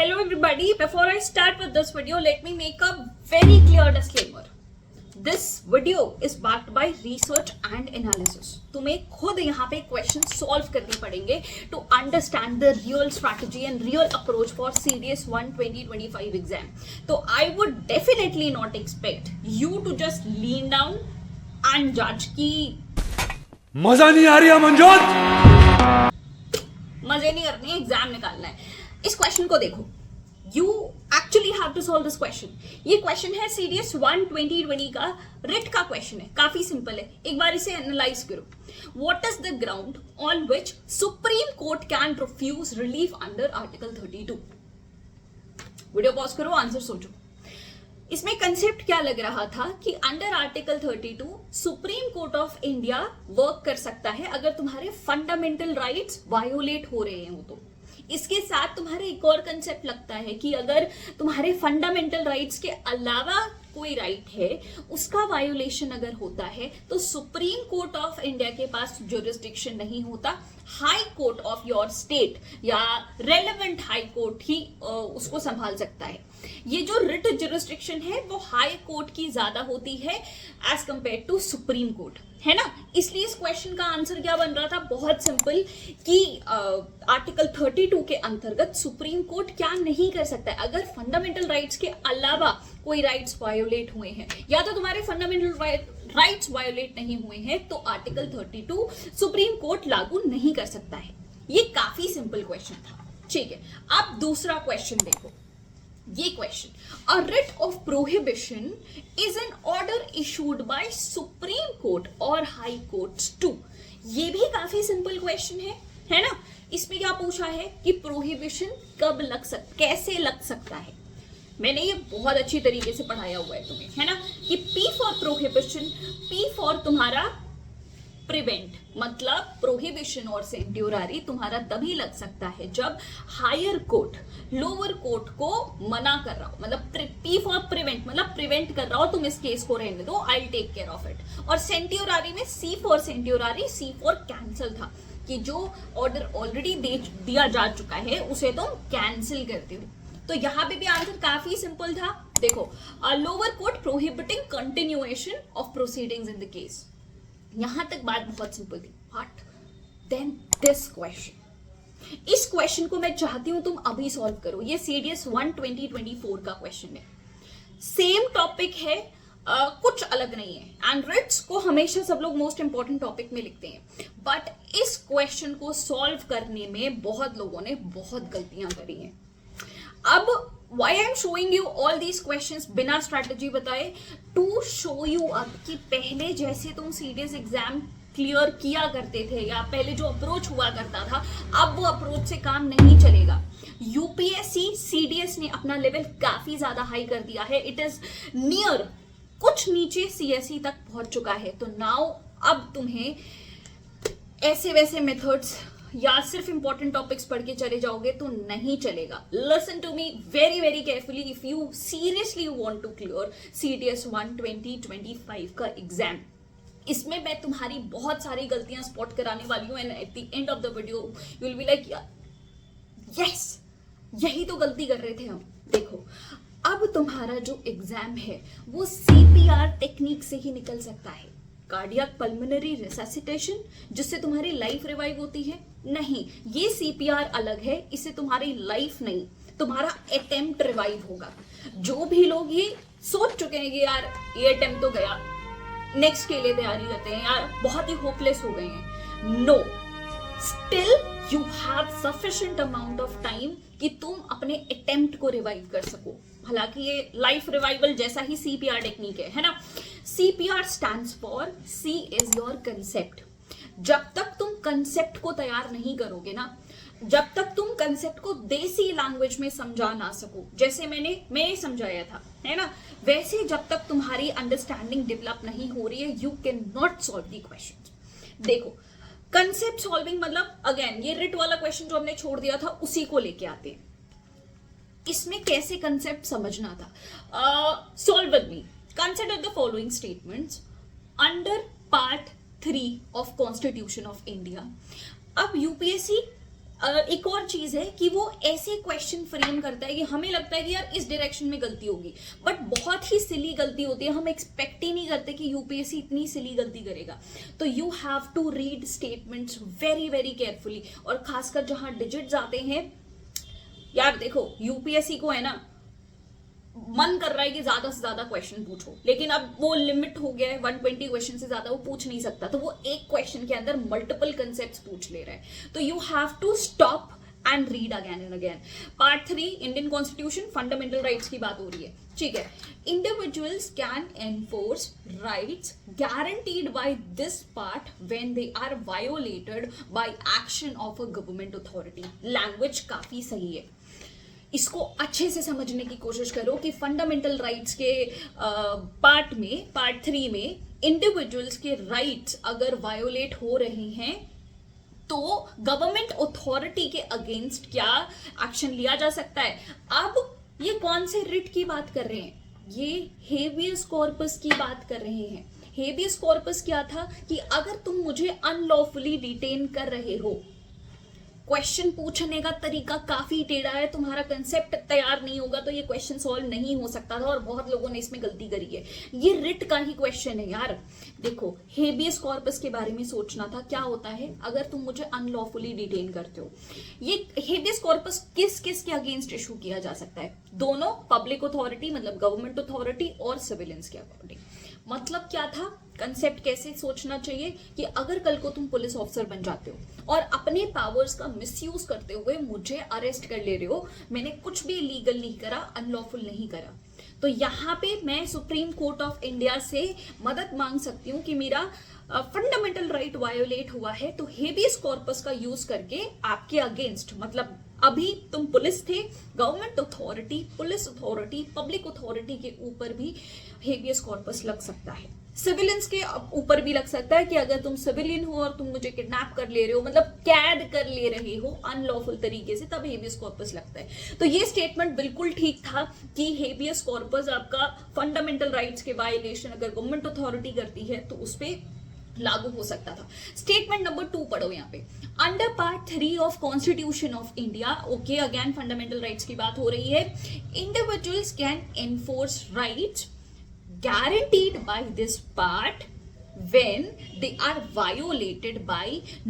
Hello everybody, before I start with this video, let me make a very clear disclaimer. This video is backed by research and analysis. तुम्हें खुद यहाँ पे question solve करने पड़ेंगे to understand the real strategy and real approach for CDS 1 2025 exam. तो I would definitely not expect you to just lean down and judge कि मजा नहीं आ रही मनजोत, मजे नहीं करने, एग्जाम निकालना है. इस क्वेश्चन को देखो, you actually have to solve this question. ये क्वेश्चन है सीडीएस 1 2020 का रिट का क्वेश्चन है, काफी सिंपल है. एक बार इसे एनालाइज करो. What is the ground on which Supreme Court can refuse relief under article 32. Video pause करो, आंसर सोचो. इसमें कंसेप्ट क्या लग रहा था कि under article 32 Supreme Court of India work कर सकता है अगर तुम्हारे फंडामेंटल राइट्स वायोलेट हो रहे हो. तो इसके साथ तुम्हारे एक और कंसेप्ट लगता है कि अगर तुम्हारे फंडामेंटल राइट्स के अलावा कोई राइट है, उसका वायोलेशन अगर होता है तो सुप्रीम कोर्ट ऑफ इंडिया के पास जुरिस्डिक्शन नहीं होता. High court of your state या रेलेवेंट हाई कोर्ट ही उसको संभाल सकता है. ये जो रिट जुरिस्डिक्शन है वो हाई कोर्ट की ज्यादा होती है as compare to Supreme Court, है ना. इसलिए इस क्वेश्चन का आंसर क्या बन रहा था, बहुत सिंपल, कि आर्टिकल 32 के अंतर्गत सुप्रीम कोर्ट क्या नहीं कर सकता है अगर फंडामेंटल राइट्स के अलावा कोई राइट्स वायोलेट हुए हैं, या तो तुम्हारे फंडामेंटल राइट्स वायोलेट नहीं हुए हैं तो आर्टिकल 32 सुप्रीम कोर्ट लागू नहीं कर सकता है. ये काफी सिंपल क्वेश्चन था, ठीक है. अब दूसरा क्वेश्चन देखो. ये question, a writ of prohibition is an order issued by supreme court और हाई कोर्ट्स टू. ये भी काफी सिंपल क्वेश्चन है ना. इसमें क्या पूछा है कि प्रोहिबिशन कब कैसे लग सकता है. मैंने ये बहुत अच्छी तरीके से पढ़ाया हुआ है तुम्हें, है ना, कि P for prohibition, P for तुम्हारा प्रिवेंट, मतलब प्रोहिबिशन और सेंट्योरारी तुम्हारा तभी लग सकता है जब हायर कोर्ट लोअर कोर्ट को मना कर रहा हो. मतलब P फॉर प्रिवेंट, मतलब प्रिवेंट कर रहा हो, तुम इस केस को रहने दो, I take care of it. और सेंट्योरारी में C for certiorari, C for cancel था, कि जो ऑर्डर ऑलरेडी दिया जा चुका है उसे तुम कैंसिल करते हो. तो यहां पे भी आंसर काफी सिंपल था. देखो, lower court prohibiting continuation of proceedings in the case. यहां तक बात बहुत सिंपल थी. बट देन दिस क्वेश्चन, इस क्वेश्चन को मैं चाहती हूं तुम अभी सॉल्व करो. ये सीडीएस 1 2024 का क्वेश्चन है, सेम टॉपिक है, कुछ अलग नहीं है. एंड रिट्स को हमेशा सब लोग मोस्ट इंपॉर्टेंट टॉपिक में लिखते हैं, बट इस क्वेश्चन को सॉल्व करने में बहुत लोगों ने बहुत गलतियां करी हैं. अब why I am showing you all these questions बिना स्ट्रैटेजी बताए, टू शो यू अब कि पहले जैसे तुम सीडीएस एग्जाम क्लियर किया करते थे या पहले जो अप्रोच हुआ करता था, अब वो अप्रोच से काम नहीं चलेगा. यूपीएससी सीडीएस ने अपना लेवल काफी ज्यादा हाई कर दिया है. इट इज नियर, कुछ नीचे सीएसई तक पहुंच चुका है. तो नाउ अब तुम्हें ऐसे वैसे मेथड्स या सिर्फ इंपॉर्टेंट टॉपिक्स पढ़ के चले जाओगे तो नहीं चलेगा. Listen to me very very carefully if you seriously want to clear CDS 1 2025 का एग्जाम. इसमें मैं तुम्हारी बहुत सारी गलतियां स्पॉट कराने वाली हूं and at the end of the video you will be like yes, यही तो गलती कर रहे थे हम. देखो, अब तुम्हारा जो एग्जाम है वो सीपीआर टेक्निक से ही निकल सकता है. कार्डियक पल्मोनरी रिससिटेशन जिससे तुम्हारी लाइफ रिवाइव होती है, नहीं, ये सीपीआर अलग है. इससे तुम्हारी लाइफ नहीं, तुम्हारा अटेम्प्ट रिवाइव होगा. जो भी लोग ये सोच चुके हैं कि यार ये अटेम्प्ट तो गया, नेक्स्ट के लिए तैयारी करते हैं, यार बहुत ही होपलेस हो गए हैं, no, still you have sufficient amount of time कि तुम अपने अटेम्प्ट को रिवाइव कर सको. हालांकि ये लाइफ रिवाइवल जैसा ही सीपीआर टेक्निक है ना. CPR stands for C is your concept. जब तक तुम कंसेप्ट को तैयार नहीं करोगे ना, जब तक तुम कंसेप्ट को देसी लैंग्वेज में समझा ना सको, जैसे मैंने समझाया था, है ना, वैसे जब तक तुम्हारी अंडरस्टैंडिंग डेवलप नहीं हो रही है, you can not solve the question. देखो, कंसेप्ट सॉल्विंग मतलब अगेन ये रिट वाला क्वेश्चन जो हमने छोड़ दिया था उसी को लेके आते हैं. इसमें कैसे कंसेप्ट समझना था. Solve with me. Consider the following statements under part 3 of constitution of India. अब यूपीएससी एक और चीज है कि वो ऐसे क्वेश्चन फ्रेम करता है कि हमें लगता है कि यार इस डायरेक्शन में गलती होगी, बट बहुत ही सिली गलती होती है। हम एक्सपेक्ट ही नहीं करते कि यूपीएससी इतनी सिली गलती करेगा। तो you have to read statements very very carefully, और खासकर जहां डिजिट्स आते हैं, यार देखो यूपीएससी को है ना मन कर रहा है कि ज्यादा से ज्यादा क्वेश्चन पूछो, लेकिन अब वो लिमिट हो गया है 120 क्वेश्चन से ज्यादा वो पूछ नहीं सकता, तो वो एक क्वेश्चन के अंदर मल्टीपल कंसेप्ट्स पूछ ले रहा है। तो you have to stop and read again and again. Part 3 Indian constitution fundamental rights की बात हो रही है, ठीक है। Individuals can enforce rights guaranteed by this part when they are violated by action of a government authority. Language काफी सही है, इसको अच्छे से समझने की कोशिश करो कि फंडामेंटल राइट्स के पार्ट 3 में इंडिविजुअल्स के राइट्स अगर वायोलेट हो रहे हैं तो गवर्नमेंट अथॉरिटी के अगेंस्ट क्या एक्शन लिया जा सकता है। अब ये कौन से रिट की बात कर रहे हैं, ये हेबियस कॉर्पस की बात कर रहे हैं। हेबियस कॉर्पस क्या था कि अगर तुम मुझे अनलॉफुली डिटेन कर रहे हो, क्वेश्चन पूछने का तरीका काफी टेढ़ा है, तुम्हारा कंसेप्ट तैयार नहीं होगा तो ये क्वेश्चन सॉल्व नहीं हो सकता था, और बहुत लोगों ने इसमें गलती करी है। ये रिट का ही क्वेश्चन है यार। देखो हेबियस कॉर्पस के बारे में सोचना था, क्या होता है अगर तुम मुझे अनलॉफुली डिटेन करते हो। ये हेबियस कॉर्पस किस किस के अगेंस्ट इशू किया जा सकता है, दोनों, पब्लिक अथॉरिटी मतलब गवर्नमेंट अथॉरिटी और सिविलियंस के अकॉर्डिंग। मतलब क्या था, कंसेप्ट कैसे सोचना चाहिए कि अगर कल को तुम पुलिस ऑफिसर बन जाते हो और अपने पावर्स का मिसयूज करते हुए मुझे अरेस्ट कर ले रहे हो, मैंने कुछ भी इलीगल नहीं करा, अनलॉफुल नहीं करा, तो यहाँ पे मैं सुप्रीम कोर्ट ऑफ इंडिया से मदद मांग सकती हूँ कि मेरा फंडामेंटल राइट वायोलेट हुआ है। तो हेबियस कॉर्पस का यूज करके आपके अगेंस्ट, मतलब अभी तुम पुलिस थे, government authority, police authority, public authority के ऊपर भी हेबियस कॉर्पस लग सकता है। सिविलियंस के ऊपर भी लग सकता है कि अगर तुम सिविलियन हो और तुम मुझे किडनैप कर ले रहे हो, मतलब कैद कर ले रहे हो अनलॉफुल तरीके से, तब हेबियस कॉर्पस लगता है। तो ये स्टेटमेंट बिल्कुल ठीक था कि हेबियस कॉर्पस आपका फंडामेंटल राइट्स के वायलेशन अगर गवर्नमेंट अथॉरिटी करती है तो उस पर लागू हो सकता था। स्टेटमेंट नंबर 2 पढ़ो यहाँ पे, under part 3 of constitution of India, okay again fundamental rights की बात हो रही है, individuals can enforce rights guaranteed by this part when they are violated by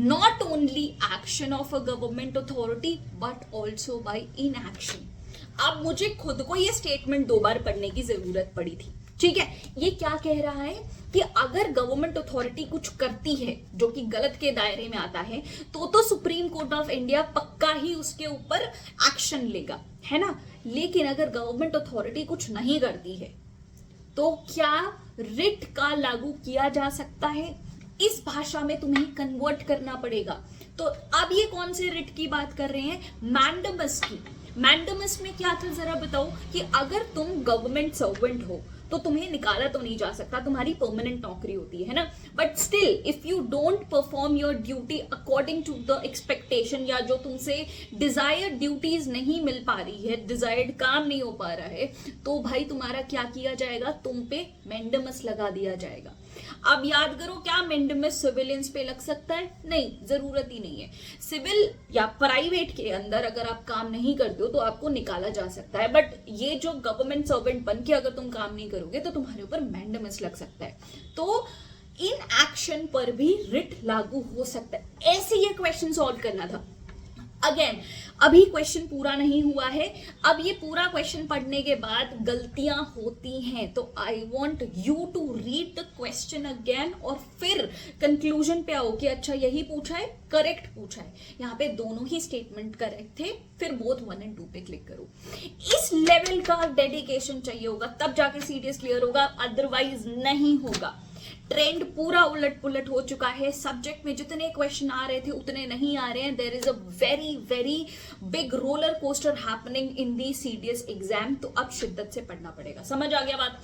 not only action of a government authority but also by inaction। अब मुझे खुद को ये स्टेटमेंट 2 बार पढ़ने की जरूरत पड़ी थी, ठीक है। ये क्या कह रहा है कि अगर गवर्नमेंट अथॉरिटी कुछ करती है जो कि गलत के दायरे में आता है तो सुप्रीम कोर्ट ऑफ इंडिया पक्का ही उसके ऊपर एक्शन लेगा, है ना। लेकिन अगर गवर्नमेंट अथॉरिटी कुछ नहीं करती है तो क्या रिट का लागू किया जा सकता है, इस भाषा में तुम्हें कन्वर्ट करना पड़ेगा। तो अब ये कौन से रिट की बात कर रहे हैं, मैंडमस की। मैंडमस में क्या था जरा बताओ, कि अगर तुम गवर्नमेंट सर्वेंट हो तो तुम्हें निकाला तो नहीं जा सकता, तुम्हारी परमानेंट नौकरी होती है ना, but still if you don't perform your duty according to the expectation, या जो तुमसे डिजायर्ड ड्यूटीज नहीं मिल पा रही है, डिजायर्ड काम नहीं हो पा रहा है, तो भाई तुम्हारा क्या किया जाएगा, तुम पे मैंडमस लगा दिया जाएगा। अब याद करो, क्या मैंडमस सिविलियंस पे लग सकता है, नहीं, जरूरत ही नहीं है। सिविल या प्राइवेट के अंदर अगर आप काम नहीं करते हो तो आपको निकाला जा सकता है, बट ये जो गवर्नमेंट सर्वेंट बन के अगर तुम काम नहीं करोगे तो तुम्हारे ऊपर मैंडमस लग सकता है। तो इन एक्शन पर भी रिट लागू हो सकता है। ऐसे ये क्वेश्चन सॉल्व करना था। अगेन अभी क्वेश्चन पूरा नहीं हुआ है, अब ये पूरा क्वेश्चन पढ़ने के बाद गलतियां होती हैं, तो I want you to read the question again और फिर कंक्लूजन पे आओ कि अच्छा यही पूछा है, करेक्ट पूछा है। यहाँ पे दोनों ही स्टेटमेंट करेक्ट थे, फिर बोथ 1 और 2 पे क्लिक करो। इस लेवल का डेडिकेशन चाहिए होगा तब जाके सीडीएस क्लियर होगा, अदरवाइज नहीं होगा। ट्रेंड पूरा उलट पुलट हो चुका है, सब्जेक्ट में जितने क्वेश्चन आ रहे थे उतने नहीं आ रहे हैं। There is a very very big roller coaster happening in the CDS exam, तो अब शिद्दत से पढ़ना पड़ेगा। समझ आ गया बात।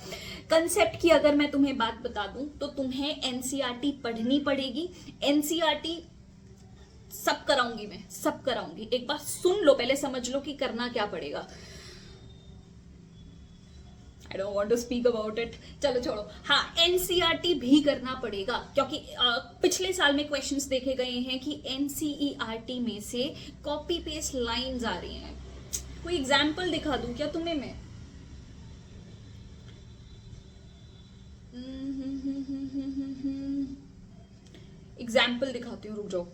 कंसेप्ट की अगर मैं तुम्हें बात बता दूं तो तुम्हें एनसीईआरटी पढ़नी पड़ेगी। एनसीईआरटी सब कराऊंगी, मैं सब कराऊंगी, एक बार सुन लो, पहले समझ लो कि करना क्या पड़ेगा। I don't want to speak about it, चलो छोड़ो। हाँ, एनसीईआरटी भी करना पड़ेगा क्योंकि पिछले साल में क्वेश्चंस देखे गए हैं कि एनसीईआरटी में से कॉपी पेस्ट लाइंस आ रही हैं। कोई एग्जाम्पल दिखा दूं क्या तुम्हें मैं? एग्जाम्पल दिखाती हूँ, रुक जाओ।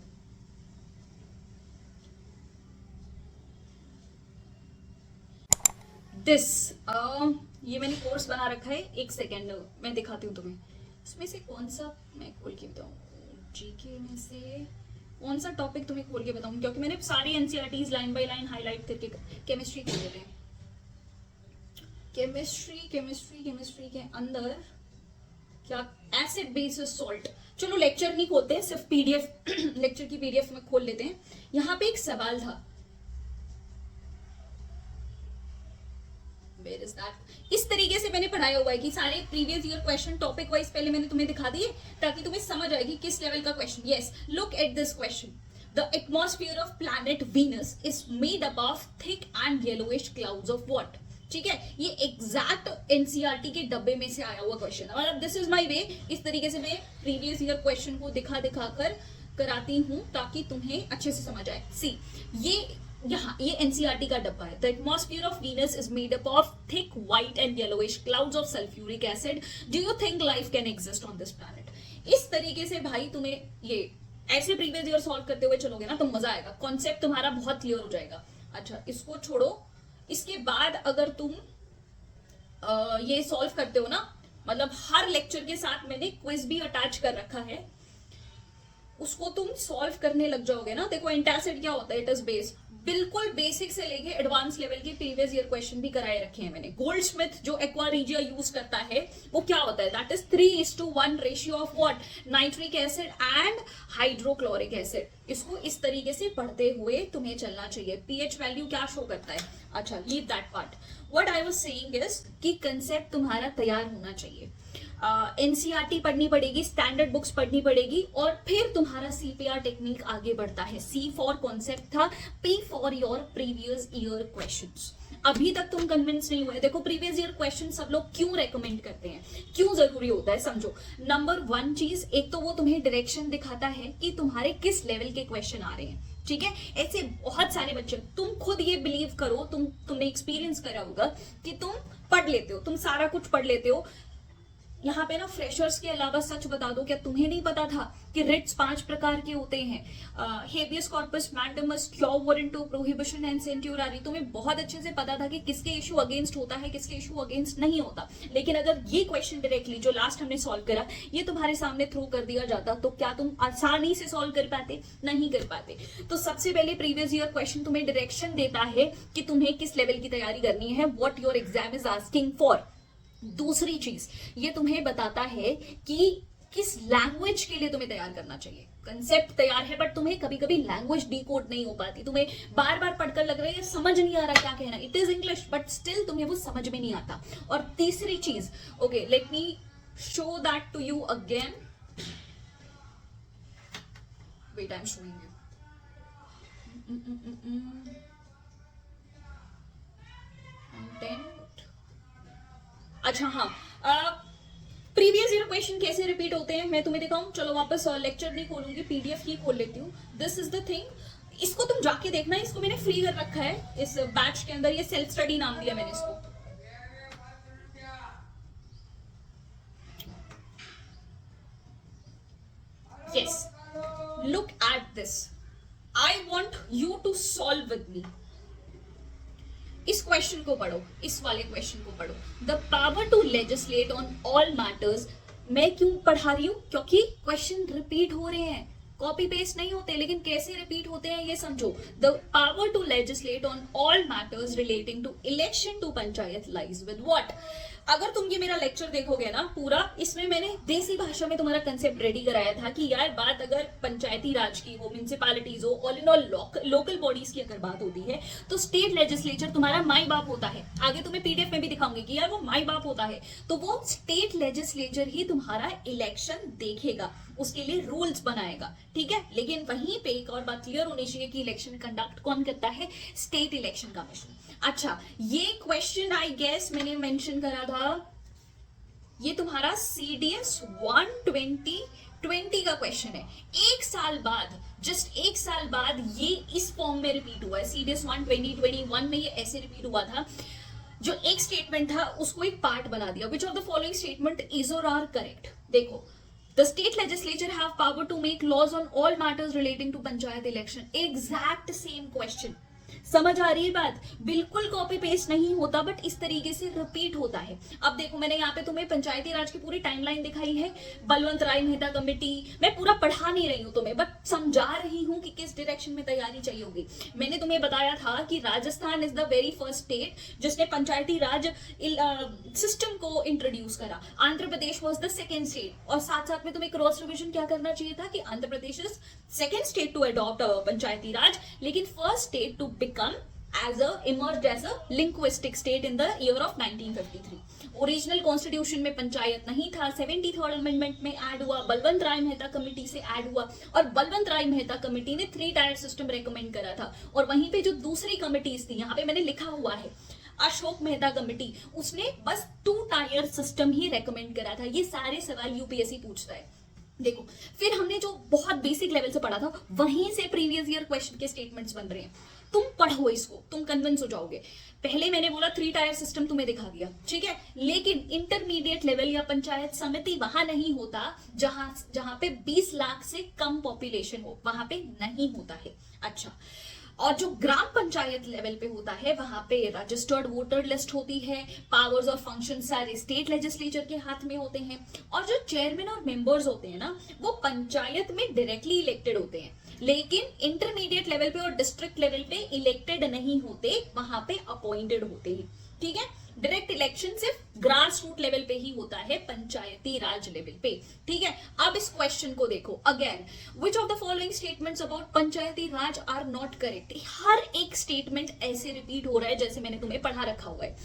दिस ये मैंने कोर्स बना रखा है, एक सेकेंड मैं दिखाती हूँ तुम्हें। इसमें से कौन सा मैं खोल के बताऊँ, जीके में से कौन सा टॉपिक तुम्हें खोल के बताऊँ, क्योंकि मैंने सारी NCERTs line by line highlight करके। केमिस्ट्री खोल लेते हैं। केमिस्ट्री के अंदर क्या, एसिड बेसिस सॉल्ट। चलो लेक्चर नहीं खोलते हैं, सिर्फ पीडीएफ लेक्चर की पीडीएफ में खोल लेते हैं। यहाँ पे एक सवाल था, Where is that? इस तरीके से मैंने पढ़ाया हुआ है कि सारे previous year question topic wise पहले मैंने तुम्हें दिखा दिए ताकि तुम्हें समझ आएगी किस लेवल का question. Yes, look at this question. The atmosphere of planet Venus is made up of thick and yellowish clouds of what. ठीक है, ये एग्जैक्ट एनसीईआरटी के डब्बे में से आया हुआ क्वेश्चन है। और दिस इज माय वे, इस तरीके से मैं प्रीवियस ईयर क्वेश्चन को दिखा कर कराती हूं ताकि तुम्हें अच्छे से समझ आए। सी, ये एनसीईआरटी का डब्बा है। The atmosphere of Venus is made up of thick white and yellowish clouds of sulphuric acid. Do you think life can exist on this planet? इस तरीके से भाई तुम्हें ये ऐसे प्रीवियस ईयर सॉल्व करते हुए चलोगे ना तो मजा आएगा, कॉन्सेप्ट तुम्हारा बहुत क्लियर हो जाएगा। अच्छा, इसको छोड़ो। इसके बाद अगर तुम ये सॉल्व करते हो ना, मतलब हर लेक्चर के साथ मैंने क्विज भी अटैच कर रखा है, उसको तुम सॉल्व करने लग जाओगे ना। देखो एंटासिड क्या होता है, इट इज बेस। बिल्कुल बेसिक से लेके एडवांस लेवल के प्रीवियस ईयर क्वेश्चन भी कराए रखे हैं मैंने। गोल्डस्मिथ जो एक्वा रिजिया यूज करता है वो क्या होता है, that is 3:1 ratio of what, nitric acid and hydrochloric acid. इसको इस तरीके से पढ़ते हुए तुम्हें चलना चाहिए। पीएच वैल्यू क्या शो करता है। अच्छा, leave that part. What I was saying is कि कंसेप्ट तुम्हारा तैयार होना चाहिए। एनसीईआरटी पढ़नी पड़ेगी, स्टैंडर्ड बुक्स पढ़नी पड़ेगी, और फिर तुम्हारा सीपीआर टेक्निक आगे बढ़ता है। सी फॉर कॉन्सेप्ट था, P for your previous year questions. अभी तक तुम कन्विंस नहीं हुए। देखो प्रीवियस ईयर क्वेश्चन सब लोग क्यों रेकमेंड करते हैं, क्यों जरूरी होता है, समझो। नंबर 1 चीज, एक तो वो तुम्हें डायरेक्शन दिखाता है कि तुम्हारे किस लेवल के क्वेश्चन आ रहे हैं। ठीक है, ऐसे बहुत सारे बच्चे, तुम खुद ये बिलीव करो, तुमने एक्सपीरियंस करा होगा कि तुम पढ़ लेते हो, तुम सारा कुछ पढ़ लेते हो। यहाँ पे ना फ्रेशर्स के अलावा सच बता दो, क्या तुम्हें नहीं पता था कि रिट्स 5 प्रकार के होते हैं? Habeas corpus, mandamus, quo warranto, prohibition and certiorari. तुम्हें बहुत अच्छे से पता था कि किसके इशू अगेंस्ट होता है, किसके इशू अगेंस्ट नहीं होता। लेकिन अगर ये क्वेश्चन डायरेक्टली जो लास्ट हमने सॉल्व करा, ये तुम्हारे सामने थ्रो कर दिया जाता तो क्या तुम आसानी से सॉल्व कर पाते? नहीं कर पाते। तो सबसे पहले प्रीवियस ईयर क्वेश्चन तुम्हें डायरेक्शन देता है कि तुम्हें किस लेवल की तैयारी करनी है, what your exam is asking for. दूसरी चीज, ये तुम्हें बताता है कि किस लैंग्वेज के लिए तुम्हें तैयार करना चाहिए। कंसेप्ट तैयार है बट तुम्हें कभी कभी लैंग्वेज डिकोड नहीं हो पाती, तुम्हें बार बार पढ़कर लग रहा है समझ नहीं आ रहा क्या कहना, it is English but still तुम्हें वो समझ में नहीं आता। और तीसरी चीज, okay let me show that to you again, wait I am showing you. अच्छा हाँ, प्रीवियस ईयर क्वेश्चन कैसे रिपीट होते हैं मैं तुम्हें दिखाऊं। चलो वापस लेक्चर नहीं खोलूंगी, पीडीएफ ही खोल लेती हूँ। दिस इज द थिंग, इसको तुम जाके देखना, इसको मैंने फ्री कर रखा है इस बैच के अंदर, ये सेल्फ स्टडी नाम दिया मैंने इसको। Yes, look at this, I want you to solve with me. इस क्वेश्चन को पढ़ो, इस वाले क्वेश्चन को पढ़ो। The power to legislate on all matters. मैं क्यों पढ़ा रही हूं, क्योंकि क्वेश्चन रिपीट हो रहे हैं, कॉपी पेस्ट नहीं होते, लेकिन कैसे रिपीट होते हैं ये समझो। The power to legislate on all matters relating to election to panchayat lies with what. अगर तुम ये मेरा लेक्चर देखोगे ना पूरा, इसमें मैंने देसी भाषा में तुम्हारा कंसेप्ट रेडी कराया था कि यार बात अगर पंचायती राज की हो, म्युनिसिपैलिटीज हो, all in all local bodies की अगर बात होती है तो स्टेट लेजिस्लेचर तुम्हारा माई बाप होता है। आगे तुम्हें पीडीएफ में भी दिखाऊंगी कि यार वो माई बाप होता है, तो वो स्टेट लेजिस्लेचर ही तुम्हारा इलेक्शन देखेगा, उसके लिए रूल्स बनाएगा। ठीक है, लेकिन वहीं पे एक और बात क्लियर होनी चाहिए कि इलेक्शन कंडक्ट कौन करता है, स्टेट इलेक्शन कमीशन। अच्छा, ये क्वेश्चन आई गेस मैंने मेंशन करा था, ये तुम्हारा CDS 120 का क्वेश्चन है। एक साल बाद, जस्ट एक साल बाद ये इस फॉर्म में रिपीट हुआ है। CDS 12021 में ये ऐसे रिपीट हुआ था, जो एक स्टेटमेंट था उसको एक पार्ट बना दिया। Which of the following statement is or are correct? देखो, the state legislature have power to make laws on all matters relating to panchayat election. Exact same question. समझ आ रही है बात? बिल्कुल कॉपी पेस्ट नहीं होता, बट इस तरीके से रिपीट होता है। अब देखो, मैंने यहाँ पे तुम्हें पंचायती राज की पूरी टाइमलाइन दिखाई है, बलवंत राय मेहता कमेटी। मैं पूरा पढ़ा नहीं रही हूँ तुम्हें, बट समझा रही हूँ कि किस डायरेक्शन में तैयारी चाहिए होगी। मैंने तुम्हें बताया था कि Rajasthan is the very first state जिसने पंचायती राज सिस्टम को इंट्रोड्यूस करा। Andhra Pradesh was the second state, और साथ साथ में तुम्हें क्रॉस रिविजन क्या करना चाहिए था कि Andhra Pradesh is second state to adopt Panchayati Raj, लेकिन first state to become emerged as a linguistic state in the year of 1953. Original constitution में पंचायत नहीं था, 73rd अमेंडमेंट में ऐड हुआ, बलवंत राय मेहता कमेटी से ऐड हुआ, और बलवंत राय मेहता कमेटी ने 3 टायर सिस्टम रेकमेंड करा था। और वहीं पे जो दूसरी कमिटीज थी, यहाँ पे मैंने लिखा हुआ है अशोक मेहता कमेटी, उसने बस 2 टायर सिस्टम ही रेकमेंड करा था। ये सारे सवाल यूपीएससी पूछता है। देखो, फिर हमने जो बहुत बेसिक लेवल से पढ़ा था, वहीं से प्रीवियस ईयर क्वेश्चन के स्टेटमेंट्स बन रहे हैं। तुम पढ़ो इसको, तुम कन्विंस हो जाओगे। पहले मैंने बोला 3 टायर सिस्टम तुम्हें दिखा दिया, ठीक है, लेकिन इंटरमीडिएट लेवल या पंचायत समिति वहां नहीं होता जहां पे 20 लाख से कम पॉपुलेशन हो, वहां पे नहीं होता है। अच्छा, और जो ग्राम पंचायत लेवल पे होता है, वहां पे रजिस्टर्ड वोटर लिस्ट होती है, पावर्स और फंक्शन सारे स्टेट लेजिस्लेचर के हाथ में होते हैं, और जो चेयरमैन और मेंबर्स होते हैं ना, वो पंचायत में डायरेक्टली इलेक्टेड होते हैं, लेकिन इंटरमीडिएट लेवल पे और डिस्ट्रिक्ट लेवल पे इलेक्टेड नहीं होते, वहां पे अपॉइंटेड होते हैं। ठीक है, डायरेक्ट इलेक्शन सिर्फ ग्रास रूट लेवल पे ही होता है, पंचायती राज लेवल पे। ठीक है, अब इस क्वेश्चन को देखो again, which of the following statements about Panchayati Raj are not correct. हर एक स्टेटमेंट ऐसे रिपीट हो रहा है जैसे मैंने तुम्हें पढ़ा रखा हुआ है।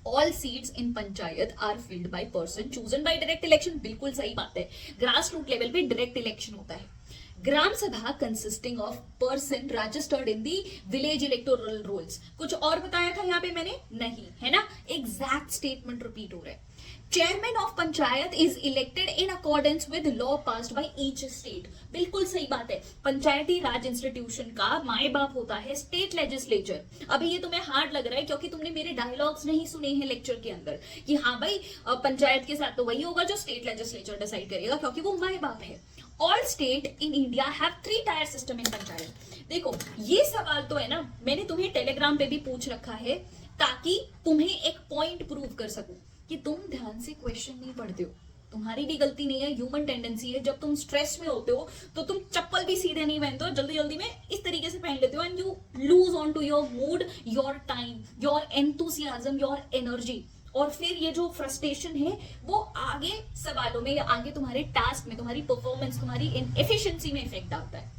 All seats in panchayat are filled by person chosen by direct election, बिल्कुल सही बात है। ग्रास रूट लेवल पे डायरेक्ट इलेक्शन होता है। Gram sabha consisting of person registered in the village electoral rolls, कुछ और बताया था यहाँ पे मैंने? नहीं, है ना, एग्जैक्ट स्टेटमेंट रिपीट हो रहा है। Chairman of panchayat is elected in accordance with law passed by each state, बिल्कुल सही बात है। पंचायती राज इंस्टीट्यूशन का माए बाप होता है स्टेट लेजिस्लेचर। अभी ये तुम्हें हार्ड लग रहा है क्योंकि तुमने मेरे डायलॉग्स नहीं सुने हैं लेक्चर के अंदर कि हाँ भाई पंचायत के साथ तो वही होगा जो स्टेट लेजिस्लेचर डिसाइड करेगा, क्योंकि वो माए बाप है। All state in India have 3 tier system in panchayat. देखो, ये सवाल तो है ना, मैंने तुम्हें टेलीग्राम पे भी पूछ रखा है ताकि तुम्हें एक पॉइंट प्रूव कर सकूं कि तुम ध्यान से क्वेश्चन नहीं पढ़ते हो। तुम्हारी भी गलती नहीं है, ह्यूमन टेंडेंसी है। जब तुम स्ट्रेस में होते हो तो तुम चप्पल भी सीधे नहीं पहनते हो, जल्दी जल्दी में इस तरीके से पहन लेते हो, and you lose on to your mood, your time, your enthusiasm, your energy, और फिर ये जो फ्रस्ट्रेशन है वो आगे सवालों में या आगे तुम्हारे टास्क में, तुम्हारी परफॉर्मेंस, तुम्हारी एफिशिएंसी में इफेक्ट डालता है।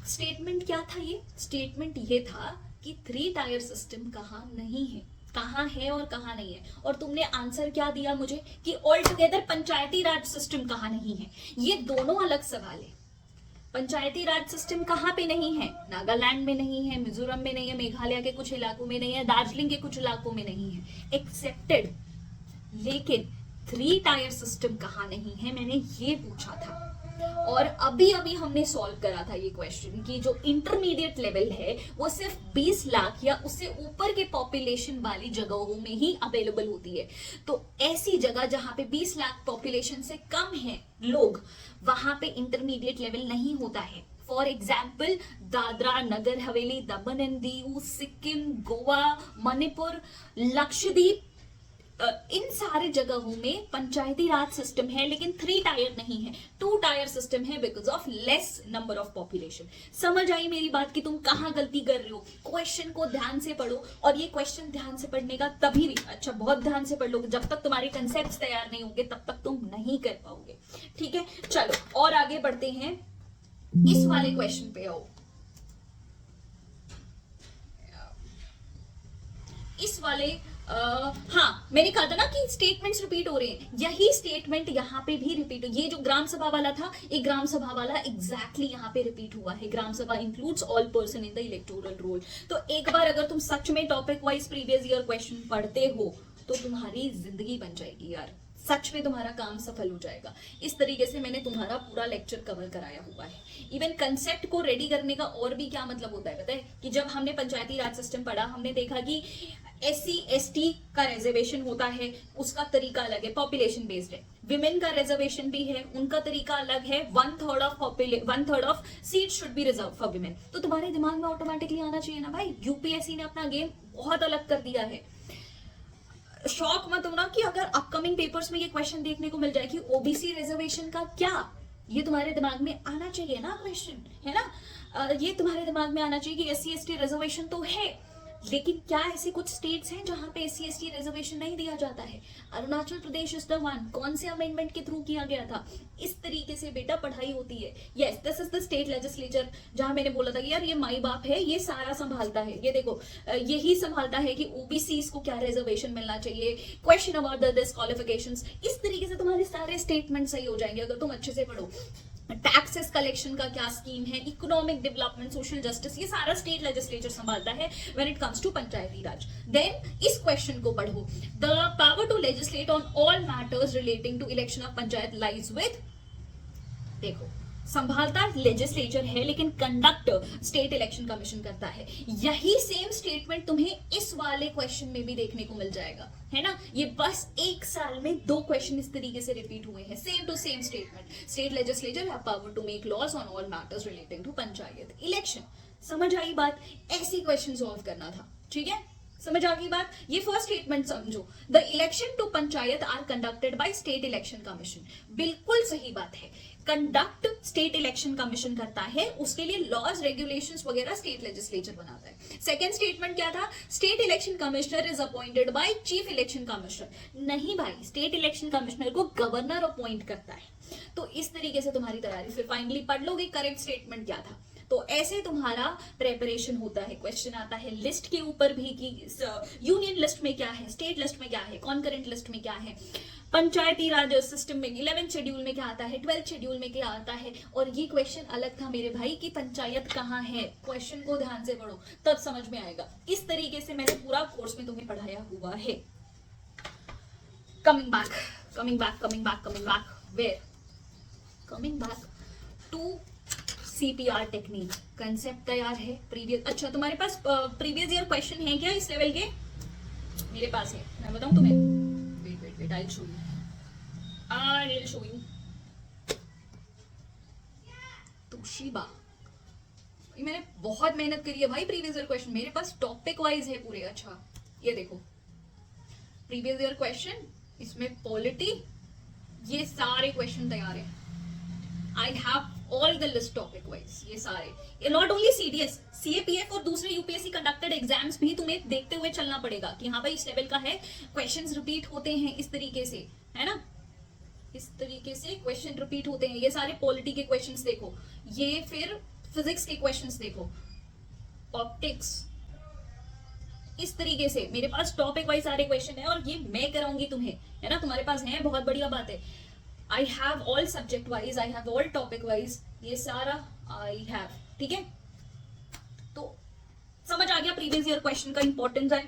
स्टेटमेंट क्या था? ये स्टेटमेंट ये था कि 3 टायर सिस्टम कहां नहीं है, कहां है और कहां नहीं है। और तुमने आंसर क्या दिया मुझे कि ऑल टुगेदर पंचायती राज सिस्टम कहां नहीं है। ये दोनों अलग सवाल है। पंचायती राज सिस्टम कहां पे नहीं है? नागालैंड में नहीं है, मिजोरम में नहीं है, मेघालय के कुछ इलाकों में नहीं है, दार्जिलिंग के कुछ इलाकों में नहीं है, एक्सेप्टेड। लेकिन 3 टायर सिस्टम कहां नहीं है, मैंने ये पूछा था। और अभी अभी हमने सॉल्व करा था ये क्वेश्चन कि जो इंटरमीडिएट लेवल है वो सिर्फ 20 लाख या उससे ऊपर के पॉपुलेशन वाली जगहों में ही अवेलेबल होती है। तो ऐसी जगह जहां पे 20 लाख पॉपुलेशन से कम है लोग, वहां पे इंटरमीडिएट लेवल नहीं होता है। For example, Dadra Nagar Haveli, Daman and Diu, Sikkim, Goa, Manipur, Lakshadweep, इन सारे जगहों में पंचायती राज सिस्टम है, लेकिन 3 टायर नहीं है, 2 टायर सिस्टम है because of less number of population. समझ आई मेरी बात कि तुम कहां गलती कर रहे हो? क्वेश्चन को ध्यान से पढ़ो, और ये क्वेश्चन ध्यान से पढ़ने का तभी भी, अच्छा बहुत ध्यान से पढ़ लोगे, जब तक तुम्हारे कंसेप्ट तैयार नहीं होंगे तब तक तुम नहीं कर पाओगे। ठीक है, चलो और आगे बढ़ते हैं। इस वाले क्वेश्चन पे आओ। इस वाले हाँ, मैंने कहा था ना कि स्टेटमेंट्स रिपीट हो रहे हैं, यही स्टेटमेंट यहाँ पे भी रिपीट हो, ये जो ग्राम सभा वाला था, एक ग्राम सभा वाला एग्जैक्टली यहाँ पे रिपीट हुआ है। ग्राम सभा includes all person in the electoral roll. तो एक बार अगर तुम सच में topic wise previous year question पढ़ते हो तो तुम्हारी जिंदगी बन जाएगी यार, सच में तुम्हारा काम सफल हो जाएगा। इस तरीके से मैंने तुम्हारा पूरा लेक्चर कवर कराया हुआ है। इवन कंसेप्ट को रेडी करने का और भी क्या मतलब होता है पता है, कि जब हमने पंचायती राज सिस्टम पढ़ा, हमने देखा कि SC ST का रिजर्वेशन होता है, उसका तरीका अलग है, पॉपुलेशन बेस्ड है। विमेन का रिजर्वेशन भी है, उनका तरीका अलग है, 1/3 of seat should be reserve for women. तो तुम्हारे दिमाग में ऑटोमेटिकली आना चाहिए ना भाई, यूपीएससी ने अपना गेम बहुत अलग कर दिया है। शॉक मत होना कि अगर अपकमिंग पेपर्स में ये क्वेश्चन देखने को मिल जाए कि ओबीसी रिजर्वेशन का क्या, ये तुम्हारे दिमाग में आना चाहिए ना क्वेश्चन, है ना। ये तुम्हारे दिमाग में आना चाहिए कि SC ST रिजर्वेशन तो है, लेकिन क्या ऐसे कुछ स्टेट्स हैं जहां पे SC ST रिजर्वेशन नहीं दिया जाता है। Arunachal Pradesh is the one, कौन से अमेंडमेंट के थ्रू किया गया था। इस तरीके से बेटा पढ़ाई होती है। Yes, this is the state legislature, जहां मैंने बोला था कि यार ये माई बाप है, ये सारा संभालता है। ये देखो, यही संभालता है कि OBCs को क्या रिजर्वेशन मिलना चाहिए, क्वेश्चन अबाउट द डिस्क्वालिफिकेशंस। इस तरीके से तुम्हारे सारे स्टेटमेंट सही हो जाएंगे अगर तुम अच्छे से पढ़ो। टैक्सेस कलेक्शन का क्या स्कीम है, इकोनॉमिक डेवलपमेंट, सोशल जस्टिस, ये सारा स्टेट लेजिस्लेचर संभालता है when it comes to panchayati raj. Then इस क्वेश्चन को पढ़ो, the power to legislate on all matters relating to election of panchayat lies with, देखो संभालता लेजिस्लेचर है लेकिन कंडक्ट स्टेट इलेक्शन कमीशन करता है। यही सेम स्टेटमेंट तुम्हें इस वाले क्वेश्चन में भी देखने को मिल जाएगा, है ना। ये बस एक साल में 2 क्वेश्चन इस तरीके से रिपीट हुए हैं, same to same statement. State legislature have power to make laws on all matters relating to panchayat election. समझ आई बात, ऐसी क्वेश्चन सॉल्व करना था, ठीक है, समझ आ गई बात। ये फर्स्ट स्टेटमेंट समझो, the election to panchayat are conducted by state election commission. बिल्कुल सही बात है, कंडक्ट स्टेट इलेक्शन कमीशन करता है, उसके लिए लॉज रेगुलेशंस वगैरह स्टेट लेजिस्लेचर बनाता है। सेकंड स्टेटमेंट क्या था, state election commissioner is appointed by chief election commissioner. नहीं भाई, स्टेट इलेक्शन कमिश्नर को गवर्नर अपॉइंट करता है। तो इस तरीके से तुम्हारी तैयारी फिर फाइनली पढ़ लोगे करेक्ट स्टेटमेंट क्या था। तो ऐसे तुम्हारा प्रेपरेशन होता है। क्वेश्चन आता है लिस्ट के ऊपर भी कि यूनियन लिस्ट में क्या है, स्टेट लिस्ट में क्या है, कॉन्करेंट लिस्ट में क्या है, पंचायती राज सिस्टम में 11th शेड्यूल में क्या आता है, 12th शेड्यूल में क्या आता है। और ये क्वेश्चन अलग था मेरे भाई कि पंचायत कहाँ है। क्वेश्चन को ध्यान से पढ़ो तब समझ में आएगा। इस तरीके से मैंने पूरा कोर्स में तुम्हें पढ़ाया हुआ है। Coming back to CPR technique. Concept तैयार है प्रीवियस, अच्छा तुम्हारे पास प्रीवियस ईयर क्वेश्चन है क्या इस लेवल के? मेरे पास है, मैं बताऊं तुम्हें, wait I will show you. Toshiba, मैंने बहुत मेहनत करी है भाई प्रीवियस ईयर क्वेश्चन, मेरे पास टॉपिक वाइज है पूरे। अच्छा ये देखो प्रीवियस ईयर क्वेश्चन, इसमें पॉलिटी, ये सारे क्वेश्चन तैयार हैं। I have all the list topic wise, ये सारे, ये not only CDS, CAPF और दूसरे UPSC conducted exams भी तुम्हें देखते हुए चलना पड़ेगा कि हाँ भाई इस लेवल का है, क्वेश्चंस रिपीट होते हैं इस तरीके से, है ना, इस तरीके से क्वेश्चन रिपीट होते हैं। ये सारे पॉलिटी के क्वेश्चंस देखो, ये फिर फिजिक्स के क्वेश्चंस देखो, ऑप्टिक्स, इस तरीके से मेरे पास टॉपिक वाइज सारे क्वेश्चन है और ये मैं कराऊंगी तुम्हें, है ना, तुम्हारे पास है, बहुत बढ़िया बात है। I have all subject wise, I have all topic wise, ये सारा I have, ठीक है। तो समझ आ गया प्रीवियस ईयर क्वेश्चन का इंपॉर्टेंस है,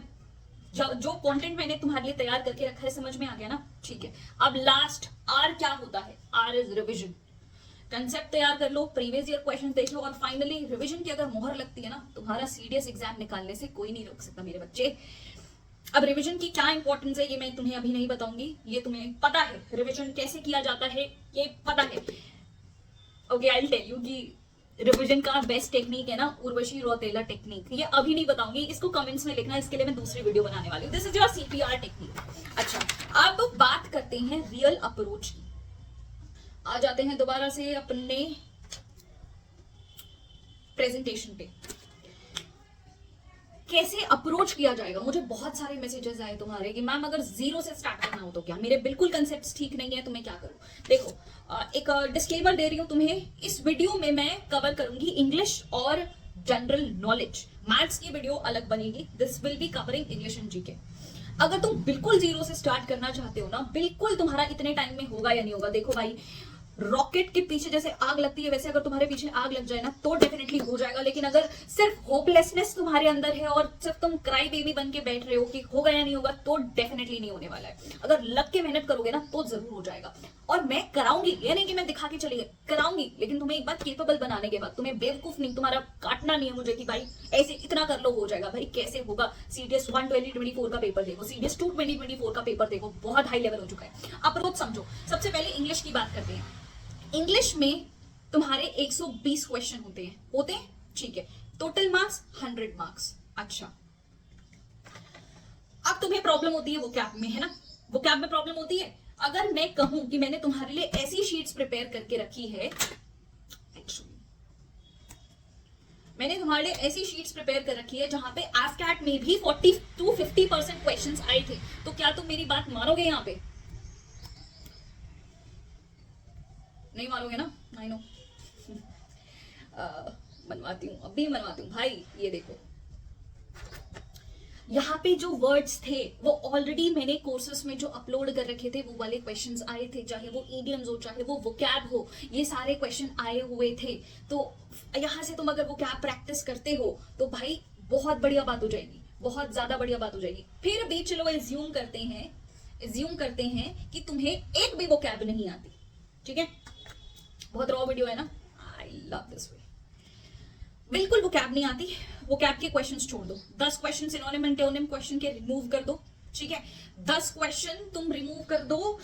जो कंटेंट मैंने तुम्हारे लिए तैयार करके रखा है, समझ में आ गया ना, ठीक है। अब लास्ट R क्या होता है, R इज रिविजन। कंसेप्ट तैयार कर लो, प्रीवियस ईयर क्वेश्चन देख लो और फाइनली रिविजन की अगर मोहर लगती है ना, तुम्हारा CDS एग्जाम निकालने से कोई नहीं रोक सकता मेरे बच्चे। अब रिवीजन की क्या इंपॉर्टेंस है ये मैं तुम्हें अभी नहीं बताऊंगी, ये तुम्हें पता है रिवीजन कैसे किया जाता है, ये पता है। Okay, I will tell you कि रिवीजन का बेस्ट टेक्निक है ना उर्वशी रौतेला टेक्निक, ये अभी नहीं बताऊंगी, इसको कमेंट्स में लिखना, इसके लिए मैं दूसरी वीडियो बनाने वाली हूँ। This is your CPR technique. अच्छा अब बात करते हैं रियल अप्रोच की। आ जाते हैं दोबारा से अपने प्रेजेंटेशन पे। कैसे अप्रोच किया जाएगा, मुझे बहुत सारे मैसेजेस आए तुम्हारे कि मैम अगर जीरो से स्टार्ट करना हो तो क्या, मेरे बिल्कुल कंसेप्ट्स ठीक नहीं है तो मैं क्या करूं। देखो एक डिस्क्लेमर दे रही हूं तुम्हें, इस वीडियो में मैं कवर करूंगी इंग्लिश और जनरल नॉलेज, मैथ्स की वीडियो अलग बनेगी। This will be covering English and GK. अगर तुम बिल्कुल जीरो से स्टार्ट करना चाहते हो ना, बिल्कुल तुम्हारा इतने टाइम में होगा या नहीं होगा, देखो भाई रॉकेट के पीछे जैसे आग लगती है वैसे अगर तुम्हारे पीछे आग लग जाए ना तो डेफिनेटली हो जाएगा। लेकिन अगर सिर्फ होपलेसनेस तुम्हारे अंदर है और सिर्फ तुम क्राई बेबी बन के बैठ रहे हो कि होगा या नहीं होगा, तो डेफिनेटली नहीं होने वाला है। अगर लग के मेहनत करोगे ना तो जरूर हो जाएगा। और मैं कराऊंगी, ये नहीं कि मैं दिखा के चली गई, कराऊंगी, लेकिन तुम्हें एक बात केपेबल बनाने के बाद, तुम्हें बेवकूफ नहीं, तुम्हारा काटना नहीं है मुझे कि भाई ऐसे इतना कर लो हो जाएगा। भाई कैसे होगा? सीडीएस 1 2024 का पेपर देखो, सीडीएस 2 2024 का पेपर देखो, बहुत हाई लेवल हो चुका है। अप्रोच समझो। सबसे पहले इंग्लिश की बात करते हैं। इंग्लिश में तुम्हारे 120 क्वेश्चन होते हैं, ठीक है। Total marks 100 marks. अच्छा, अब तुम्हें प्रॉब्लम होती है वोकैब में, है ना? वोकैब में प्रॉब्लम होती है। अगर मैं कहूं कि मैंने तुम्हारे लिए ऐसी शीट्स प्रिपेयर करके रखी है, मैंने तुम्हारे लिए ऐसी शीट्स प्रिपेयर कर रखी है जहां पे एफकैट में भी 40 to 50% क्वेश्चंस आए थे, तो क्या तुम मेरी बात मानोगे? यहां पे नहीं मानोगे ना? I know. मनवाती हूँ, अभी मनवाती हूँ भाई। ये देखो, यहाँ पे जो वर्ड्स थे वो ऑलरेडी मैंने कोर्सेस में जो अपलोड कर रखे थे वो वाले क्वेश्चंस आए थे, चाहे वो इडियम्स हो चाहे वो वोकैब हो, ये सारे क्वेश्चन आए हुए थे। तो यहाँ से तुम अगर वोकैब प्रैक्टिस करते हो तो भाई बहुत बढ़िया बात हो जाएगी, बहुत ज्यादा बढ़िया बात हो जाएगी। फिर भी चलो एज्यूम करते हैं कि तुम्हें एक भी वोकैब नहीं आती, ठीक है? बहुत रॉ वीडियो है ना, आई लव दिस वे। बिल्कुल वोकैब नहीं आती, वोकैब के क्वेश्चंस छोड़ दो। 10 क्वेश्चन सिनोनिम एंटोनिम क्वेश्चन के रिमूव कर दो, ठीक है? 10 क्वेश्चन तुम रिमूव कर दो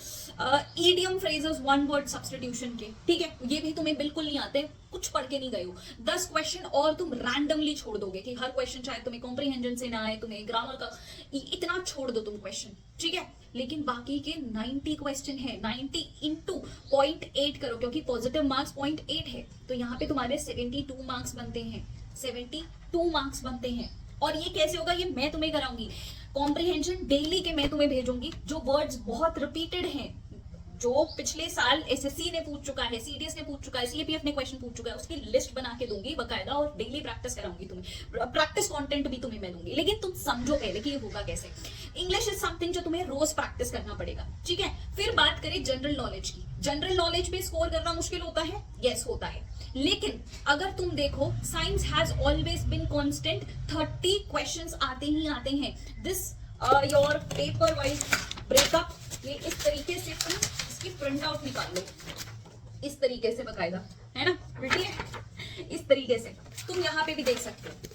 idiom phrases one word substitution के, ठीक है? ये भी तुम्हें बिल्कुल नहीं आते, कुछ पढ़ के नहीं गए हो। 10 क्वेश्चन और तुम रैंडमली छोड़ दोगे कि हर क्वेश्चन चाहे तुम्हें कॉम्प्रिहेंजन से ना आए, तुम्हें ग्रामर का इतना छोड़ दो तुम क्वेश्चन, ठीक है? लेकिन बाकी के 90 क्वेश्चन है, 90 इंटू 0.8 करो, क्योंकि पॉजिटिव मार्क्स 0.8 है, तो यहाँ पे तुम्हारे 72 मार्क्स बनते हैं, 72 मार्क्स बनते हैं। और ये कैसे होगा? ये मैं तुम्हें कराऊंगी। कॉम्प्रिहेंशन डेली के मैं तुम्हें भेजूंगी, जो वर्ड्स बहुत रिपीटेड हैं, जो पिछले साल एसएससी ने पूछ चुका है, सीडीएस ने पूछ चुका है, सीएपीएफ ने क्वेश्चन पूछ चुका है, उसकी लिस्ट बना के दूंगी बकायदा, और डेली प्रैक्टिस कराऊंगी तुम्हें। प्रैक्टिस कंटेंट भी तुम्हें मैं दूंगी, लेकिन तुम समझो पहले कि ये होगा कैसे। इंग्लिश इज समथिंग जो तुम्हें रोज प्रैक्टिस करना पड़ेगा, ठीक है? फिर बात करें जनरल नॉलेज की। जनरल नॉलेज पे स्कोर करना मुश्किल होता है, यस होता है, लेकिन अगर तुम देखो science has always been constant, 30 questions आते ही आते हैं। This your paper wise breakup, ये इस तरीके से तुम इसकी प्रिंट आउट निकाल लो, इस तरीके से बकायदा, है ना? ठीक है, इस तरीके से तुम यहाँ पे भी देख सकते हो।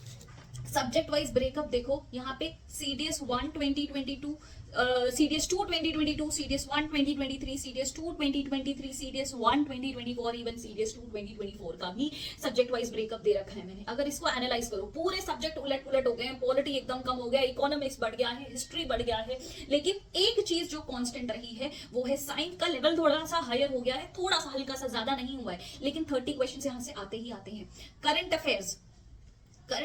सब्जेक्ट वाइज ब्रेकअप देखो, यहाँ पे CDS 1 2022, CDS 2 2022, CDS 1 2023, CDS 2 2023, CDS 1 2024, even CDS 2 2024 का भी सब्जेक्ट वाइज ब्रेकअप दे रखा है मैंने। अगर इसको एनालाइज करो, पूरे सब्जेक्ट उलट पुलट हो गए हैं, पॉलिटी एकदम कम हो गया, इकोनॉमिक्स बढ़ गया है, हिस्ट्री बढ़ गया है, लेकिन एक चीज जो कांस्टेंट रही है वो है साइंस का लेवल थोड़ा सा हायर हो गया है, थोड़ा सा हल्का सा, ज्यादा नहीं हुआ है, लेकिन 30 क्वेश्चन यहाँ से आते ही आते हैं। करंट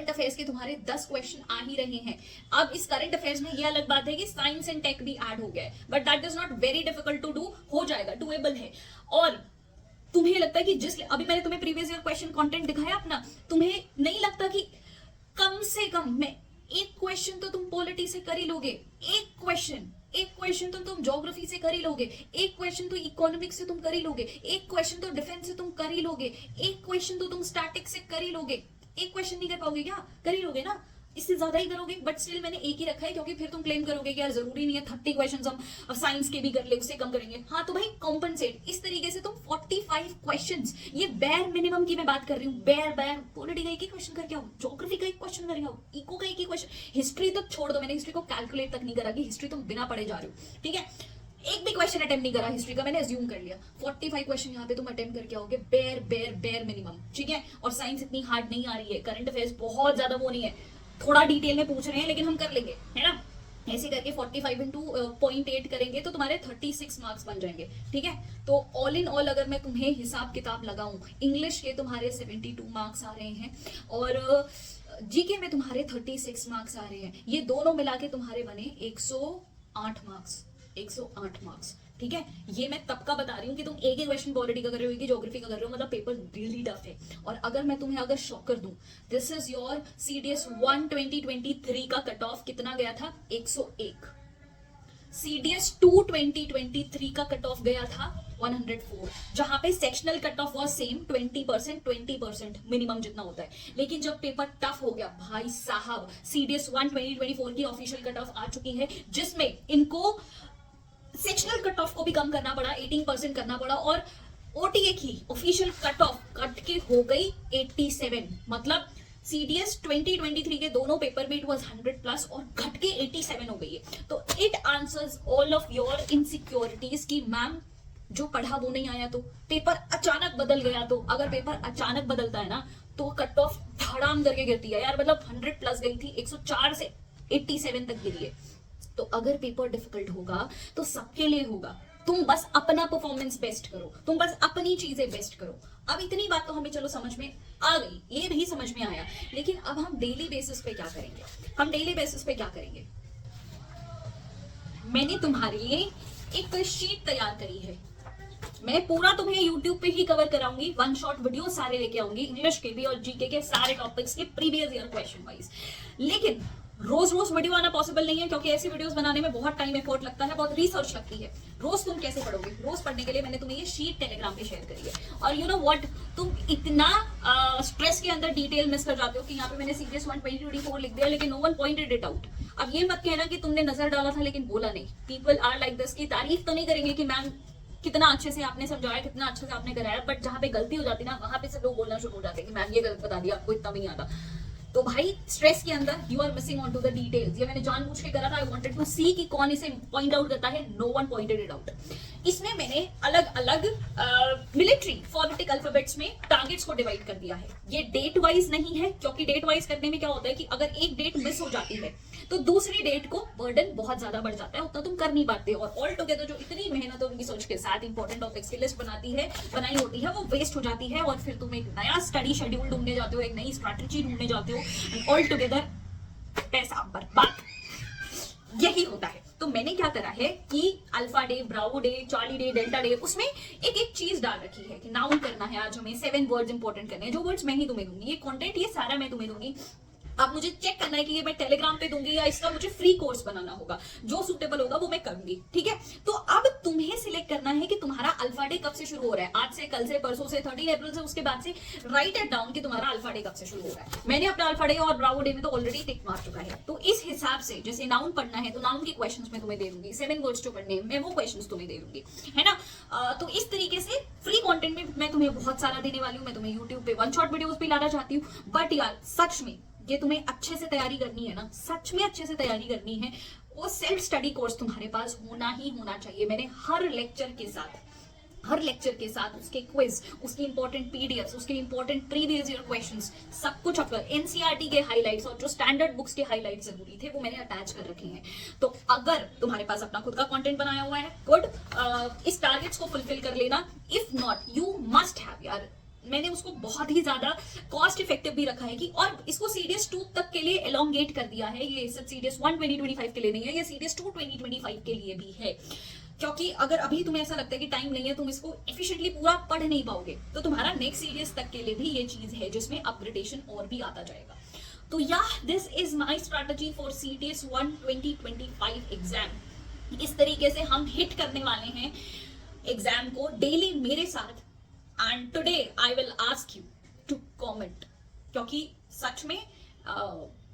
अफेयर्स के तुम्हारे 10 क्वेश्चन आ ही रहे हैं। अब इस करंट अफेयर्स में ये अलग बात है कि साइंस एंड टेक भी ऐड हो गया है, but that is not very difficult to do, हो जाएगा, डूएबल है। और तुम्हें लगता है कि जिस अभी मैंने तुम्हें प्रीवियस ईयर क्वेश्चन कंटेंट दिखाया अपना, तुम्हें नहीं लगता कि कम से कम में एक क्वेश्चन तो तुम पॉलिटी से कर ही लोगे, एक क्वेश्चन तो तुम ज्योग्राफी से कर ही लोगे, एक क्वेश्चन तो इकोनॉमिक्स से तुम कर ही लोगे, एक क्वेश्चन तो डिफेंस से तुम कर ही लोगे, एक क्वेश्चन तो तुम स्टैटिक्स से कर ही लोगे। एक क्वेश्चन नहीं कर पाओगे क्या? कर ही लोगे ना, इससे ज्यादा ही करोगे, बट स्टिल मैंने एक ही रखा है क्योंकि फिर तुम क्लेम करोगे कि यार जरूरी नहीं है 30 क्वेश्चंस हम साइंस के भी कर ले, उससे कम करेंगे। हाँ तो भाई कॉम्पनसेट, इस तरीके से तुम 45 क्वेश्चंस, ये बेयर मिनिमम की मैं बात कर रही हूँ, बेयर पॉलिटी का एक ही क्वेश्चन करके आओ, ज्योग्राफी का एक क्वेश्चन करके आओ, इको का एक ही क्वेश्चन, हिस्ट्री तो छोड़ दो, मैंने हिस्ट्री को कैलकुलेट तक नहीं करा कि हिस्ट्री तुम बिना पढ़े जा रहे हो, ठीक है? एक भी क्वेश्चन अटेम्प्ट नहीं करा हिस्ट्री का, मैंने अज्यूम कर लिया। 45 क्वेश्चन यहाँ पे तुम अटेम्प्ट करके आओगे, बेयर मिनिमम, ठीक है? और साइंस इतनी हार्ड नहीं आ रही है, करंट अफेयर्स बहुत ज्यादा वो नहीं है, थोड़ा डिटेल में पूछ रहे हैं लेकिन हम कर लेंगे, है ना? ऐसे करके 45 इंटू 0.8 करेंगे तो तुम्हारे 36 मार्क्स बन जाएंगे, ठीक है? तो ऑल इन ऑल अगर मैं तुम्हें हिसाब किताब लगाऊं, इंग्लिश के तुम्हारे 72 मार्क्स आ रहे हैं और जीके में तुम्हारे 36 मार्क्स आ रहे हैं, ये दोनों मिला के तुम्हारे बने 108 मार्क्स, 108 मार्क्स, ठीक है? ये मैं तब का बता रही हूँ कि तुम एक ही क्वेश्चन पॉलिटी का कर रहे हो, एक ही ज्योग्राफी का कर रहे हो, मतलब पेपर रियली टफ है। और अगर मैं तुम्हें अगर शॉक कर दूं, दिस इज योर सीडीएस 1 2023 का कट ऑफ कितना गया था? 101, CDS 2 2023 का कट ऑफ गया था 104, जहां पे sectional cut off was same 20% minimum जितना होता है। लेकिन जब पेपर टफ हो गया भाई साहब, CDS 1 2024 की ऑफिशियल कट ऑफ आ चुकी है, जिसमें इनको सेक्शनल कट ऑफ को भी कम करना पड़ा, 18% करना पड़ा, और OTA की ऑफिशियल कट ऑफ कट के हो गई 87। मतलब CDS 2023 के दोनों पेपर में इट वाज 100+ और घट के 87 हो गई है। तो it answers all of your insecurities कि मैम जो पढ़ा वो नहीं आया, तो पेपर अचानक बदल गया, तो अगर पेपर अचानक बदलता है ना तो कट ऑफ धड़ाम करके गिरती है यार। मतलब 100+ गई थी, 104 से 87 तक गिरी है। तो अगर पेपर डिफिकल्ट होगा तो सबके लिए होगा, तुम बस अपना परफॉर्मेंस बेस्ट करो, तुम बस अपनी चीजें बेस्ट करो। अब इतनी बात तो हमें चलो समझ में आ गई, ये भी समझ में आया, लेकिन अब हम डेली बेसिस पे क्या करेंगे? हम डेली बेसिस पे क्या करेंगे? मैंने तुम्हारे लिए एक शीट तैयार करी है, मैं पूरा तुम्हें YouTube पे ही कवर कराऊंगी, 1 शॉट वीडियो सारे लेके आऊंगी, इंग्लिश के भी और जीके के सारे टॉपिक्स के प्रीवियस ईयर क्वेश्चन वाइज। लेकिन रोज रोज वीडियो आना पॉसिबल नहीं है, क्योंकि ऐसी वीडियोस बनाने में बहुत टाइम एफर्ट लगता है, बहुत रिसर्च लगती है। रोज तुम कैसे पढ़ोगे? रोज पढ़ने के लिए मैंने तुम्हें ये शीट टेलीग्राम पे शेयर करी है। और यू नो व्हाट, तुम इतना स्ट्रेस के अंदर डिटेल मिस कर जाते हो कि यहाँ पे मैंने CDS 1 2024 लिख दिया, लेकिन no one pointed it out. अब ये मत कहना कि तुमने नजर डाला था लेकिन बोला नहीं। पीपल आर लाइक दिस की तारीफ तो नहीं करेंगे कि मैम कितना अच्छे से आपने समझाया, कितना अच्छे से आपने कराया, बट जहां पे गलती हो जाती ना वहां पे सब लोग बोलना शुरू हो जाते हैं कि मैम ये गलत बता दिया, आपको इतना भी नहीं आता। तो भाई स्ट्रेस के अंदर you are missing on to the details. ये मैंने जानबूझ के करा था, आई वांटेड टू सी कि कौन इसे पॉइंट आउट करता है। No one pointed it out. इसमें मैंने अलग अलग मिलिट्री फोनेटिक अल्फाबेट्स में टारगेट्स को डिवाइड कर दिया है। ये डेट वाइज नहीं है, क्योंकि डेट वाइज करने में क्या होता है कि अगर एक डेट मिस हो जाती है तो दूसरी डेट को बर्डन बहुत ज्यादा बढ़ जाता है, उतना तुम कर नहीं पाते, और ऑल टुगेदर जो इतनी मेहनत और रिसर्च के साथ इंपॉर्टेंट टॉपिक्स की लिस्ट बनाई होती है वो वेस्ट हो जाती है, और फिर तुम एक नया स्टडी शेड्यूल ढूंढने जाते हो, एक नई स्ट्रैटेजी ढूंढने जाते हो, एंड ऑल टुगेदर पैसा बर्बाद। यही होता है। तो मैंने क्या करा है कि alpha day, Bravo day, Charlie day, delta day, उसमें एक एक चीज डाल रखी है कि नाउन करना है आज हमें, 7 वर्ड्स इंपॉर्टेंट करने हैं। जो वर्ड्स मैं ही तुम्हें दूंगी, ये कंटेंट ये सारा मैं तुम्हें दूंगी। अब मुझे चेक करना है कि ये मैं टेलीग्राम पे दूंगी या इसका मुझे फ्री कोर्स बनाना होगा, जो सूटेबल होगा वो मैं करूंगी, ठीक है। तो अब तुम्हें सिलेक्ट करना है कि तुम्हारा अल्फा डे कब से शुरू हो रहा है, आज से, कल से, परसों से, 13 अप्रैल से, उसके बाद से राइट इट डाउन कि तुम्हारा अल्फा डे कब से शुरू हो रहा है। मैंने अपना अल्फा डे और ब्रावो डे में तो ऑलरेडी टिक मार चुका है। तो इस हिसाब से जैसे नाउन पढ़ना है तो नाउन के क्वेश्चंस मैं तुम्हें दे दूंगी, 7 वर्ड्स जो पढ़ने हैं मैं वो क्वेश्चंस तुम्हें दे दूंगी, है ना। तो इस तरीके से फ्री कंटेंट में मैं तुम्हें बहुत सारा देने वाली हूँ। मैं तुम्हें यूट्यूब पे 1 शॉट वीडियोस भी लाना चाहती हूँ, बट यार सच में ये तुम्हें अच्छे से तैयारी करनी है ना, सच में अच्छे से तैयारी करनी है, वो सेल्फ स्टडी कोर्स तुम्हारे पास होना ही होना चाहिए। मैंने हर लेक्चर के साथ उसके क्विज, उसकी इंपॉर्टेंट पीडीएफ्स, उसके इंपॉर्टेंट प्रीवियस ईयर क्वेश्चंस, सब कुछ अगर एनसीईआरटी के हाइलाइट्स और जो स्टैंडर्ड बुक्स के हाइलाइट्स जरूरी थे वो मैंने अटैच कर रखे हैं। तो अगर तुम्हारे पास अपना खुद का कंटेंट बनाया हुआ है, गुड, इस टारगेट्स को फुलफिल कर लेना। If not, you must have, यार मैंने उसको बहुत ही ज्यादा कॉस्ट इफेक्टिव भी रखा है कि, और इसको CDS 2 तक के लिए एलोंगेट कर दिया है। ये सिर्फ CDS 1 2025 के लिए नहीं है, ये CDS 2 2025 के लिए भी है। क्योंकि अगर अभी तुम्हें ऐसा लगता है कि टाइम नहीं है, तुम इसको एफिशिएंटली पूरा पढ़ नहीं पाओगे, तो तुम्हारा नेक्स्ट सीरीज तक के लिए भी ये चीज है जिसमें अपग्रेडेशन और भी आता जाएगा। तो या this is my strategy for CDS 1 2025 exam. इस तरीके से हम हिट करने वाले हैं एग्जाम को डेली मेरे साथ। And today I will ask you to comment, क्योंकि सच में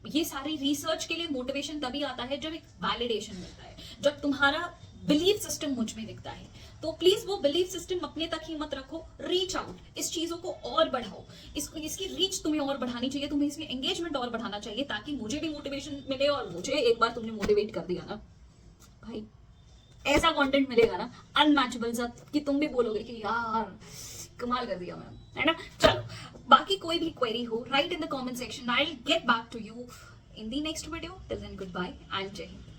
ये सारी रिसर्च के लिए मोटिवेशन तभी आता है जब एक वैलिडेशन मिलता है, जब तुम्हारा बिलीफ सिस्टम मुझ में दिखता है। तो प्लीज वो बिलीफ सिस्टम अपने तक ही मत रखो, रीच आउट, इस चीजों को और बढ़ाओ, इसकी रीच तुम्हें और बढ़ानी चाहिए, तुम्हें इसमें एंगेजमेंट और बढ़ाना चाहिए, ताकि मुझे भी मोटिवेशन मिले। और मुझे एक बार तुमने मोटिवेट कर दिया ना भाई, ऐसा कंटेंट मिलेगा ना अनमैचेबल सा कि तुम भी बोलोगे कि यार कमाल कर दिया मैम, है ना। चलो, बाकी कोई भी क्वेरी हो, right in the comment section, I will get back to you in the next video. Till then good bye and जय हिंद।